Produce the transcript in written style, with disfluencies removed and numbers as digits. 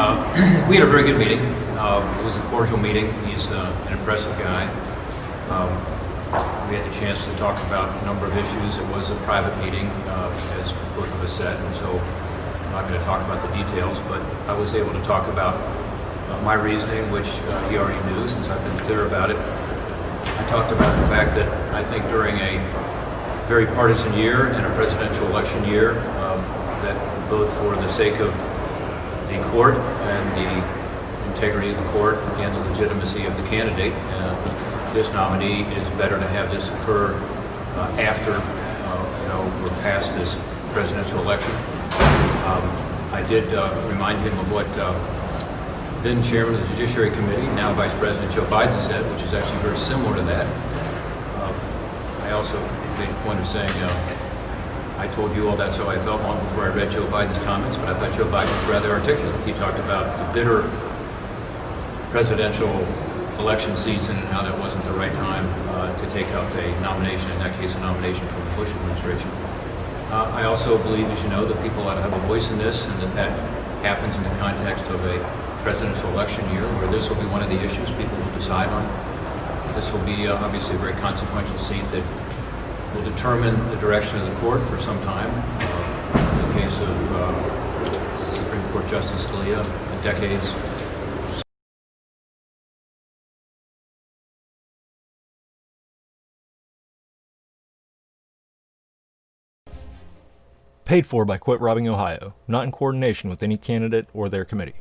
We had a very good meeting. It was a cordial meeting. He's an impressive guy. We had the chance to talk about a number of issues. It was a private meeting, as both of us said, and so I'm not going to talk about the details, but I was able to talk about my reasoning, which he already knew since I've been clear about it. I talked about the fact that I think during a very partisan year and a presidential election year, that both for the sake of the court and the integrity of the court and the legitimacy of the candidate, this nominee is better to have this occur after we're past this presidential election. I did remind him of what then Chairman of the Judiciary Committee, now Vice President Joe Biden said, which is actually very similar to that. I also made a point of saying, I told you all that's how I felt long before I read Joe Biden's comments, but I thought Joe Biden was rather articulate. He talked about the bitter presidential election season and how that wasn't the right time to take up a nomination, in that case a nomination from the Bush administration. I also believe, as you know, that people ought to have a voice in this, and that happens in the context of a presidential election year where this will be one of the issues people will decide on. This will be obviously a very consequential seat that will determine the direction of the court for some time. In the case of Supreme Court Justice Scalia, decades. Paid for by Quit Robbing Ohio, not in coordination with any candidate or their committee.